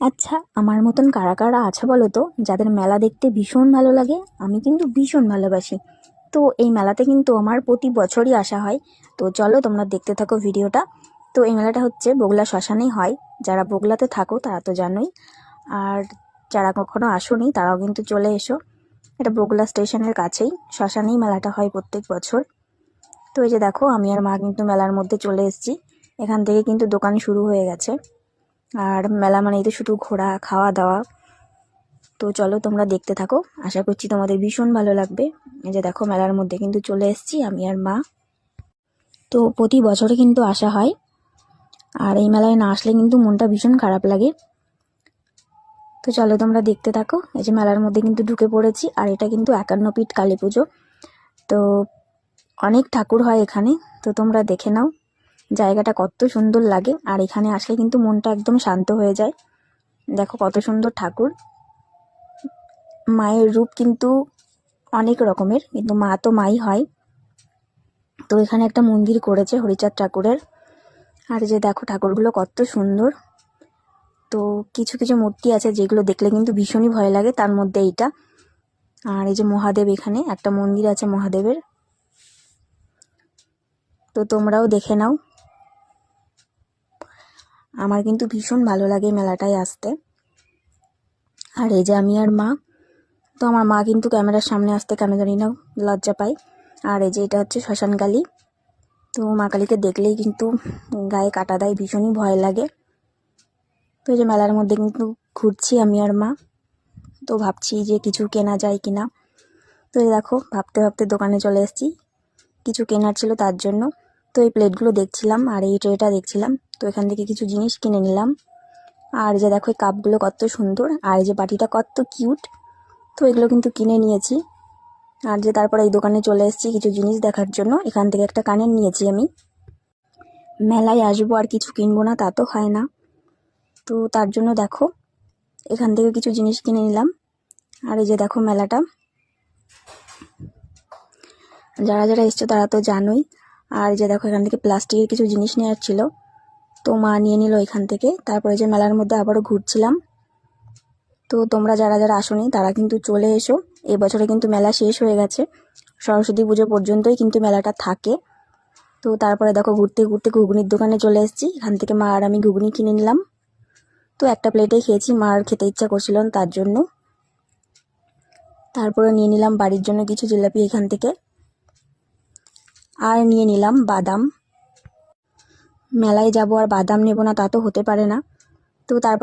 আচ্ছা, আমার মতন কারা কারা আছে বলো তো, যাদের মেলা দেখতে ভীষণ ভালো লাগে? আমি কিন্তু ভীষণ ভালোবাসি। তো এই মেলাতে কিন্তু আমার প্রতি বছরই আসা হয়। তো চলো তোমরা দেখতে থাকো ভিডিওটা। তো এই মেলাটা হচ্ছে বগুলা শ্মশানেই হয়। যারা বগুলাতে থাকো তারা তো জানোই, আর যারা কখনো আসোনি তারাও কিন্তু চলে এসো। এটা বগুলা স্টেশনের কাছেই শ্মশানেই মেলাটা হয় প্রত্যেক বছর। তো এই যে দেখো, আমি আর মা কিন্তু মেলার মধ্যে চলে এসেছি। এখান থেকে কিন্তু দোকান শুরু হয়ে গেছে। আর মেলা মানেই তো শুধু ঘোরা, খাওয়া দাওয়া। তো চলো তোমরা দেখতে থাকো, আশা করছি তোমাদের ভীষণ ভালো লাগবে। এই যে দেখো, মেলার মধ্যে কিন্তু চলে এসেছি আমি আর মা। তো প্রতি বছরে কিন্তু আসা হয়, আর এই মেলায় না আসলে কিন্তু মনটা ভীষণ খারাপ লাগে। তো চলো তোমরা দেখতে থাকো। এই যে মেলার মধ্যে কিন্তু ঢুকে পড়েছি, আর এটা কিন্তু 51 কালী পুজো। তো অনেক ঠাকুর হয় এখানে, তো তোমরা দেখে নাও জায়গাটা কত সুন্দর লাগে। আর এখানে আসলে কিন্তু মনটা একদম শান্ত হয়ে যায়। দেখো কত সুন্দর ঠাকুর। মায়ের রূপ কিন্তু অনেক রকমের, কিন্তু মা তো মাই হয়। তো এখানে একটা মন্দির করেছে হরিচাঁদ ঠাকুরের। আর যে দেখো ঠাকুরগুলো কত সুন্দর। তো কিছু কিছু মূর্তি আছে যেগুলো দেখলে কিন্তু ভীষণই ভয় লাগে, তার মধ্যে এইটা। আর এই যে মহাদেব, এখানে একটা মন্দির আছে মহাদেবের। তো তোমরাও দেখে নাও। আমার কিন্তু ভীষণ ভালো লাগে মেলাটায় আসতে। আর এই যে আমি আর মা। তো আমার মা কিন্তু ক্যামেরার সামনে আসতে কেন জানি না লজ্জা পায়। আর এই যে এটা হচ্ছে শ্মশানকালী। তো মা কালীকে দেখলেই কিন্তু গায়ে কাটা দেয়, ভীষণই ভয় লাগে। তো এই যে মেলার মধ্যে কিন্তু ঘুরছি আমি আর মা। তো ভাবছি যে কিছু কেনা যায় কিনা। তো এই দেখো, ভাবতে ভাবতে দোকানে চলে এসেছি। কিছু কেনার ছিল তার জন্য। তো এই প্লেটগুলো দেখছিলাম আর এই ট্রেটা দেখছিলাম। তো এখান থেকে কিছু জিনিস কিনে নিলাম। আর যে দেখো, এই কাপগুলো কত সুন্দর, আর এই যে বাটিটা কত কিউট। তো এগুলো কিন্তু কিনে নিয়েছি। আর যে তারপর এই দোকানে চলে এসেছি কিছু জিনিস দেখার জন্য। এখান থেকে একটা কানের নিয়েছি আমি। মেলায় আসবো আর কিছু কিনবো না তা তো হয় না। তো তার জন্য দেখো, এখান থেকে কিছু জিনিস কিনে নিলাম। আর এই যে দেখো মেলাটা, যারা যারা এসছো তারা তো জানোই। আর যে দেখো, এখান থেকে প্লাস্টিকের কিছু জিনিস নেওয়ার ছিল, তো মা নিয়ে নিল এখান থেকে। তারপরে যে মেলার মধ্যে আবারও ঘুরছিলাম। তো তোমরা যারা যারা আসোনি তারা কিন্তু চলে এসো। এবছরে কিন্তু মেলা শেষ হয়ে গেছে, সরস্বতী পুজো পর্যন্তই কিন্তু মেলাটা থাকে। তো তারপরে দেখো, ঘুরতে ঘুরতে ঘুগনির দোকানে চলে এসেছি। এখান থেকে মা আর আমি ঘুগনি কিনে নিলাম। তো একটা প্লেটে খেয়েছি, মার খেতে ইচ্ছা করছিল না তার জন্য। তারপরে নিয়ে নিলাম বাড়ির জন্য কিছু জিলাপি এখান থেকে, আর নিয়ে নিলাম বাদাম। মেলায় যাবো আর বাদাম নেবো না তা তো হতে পারে না। তো তারপর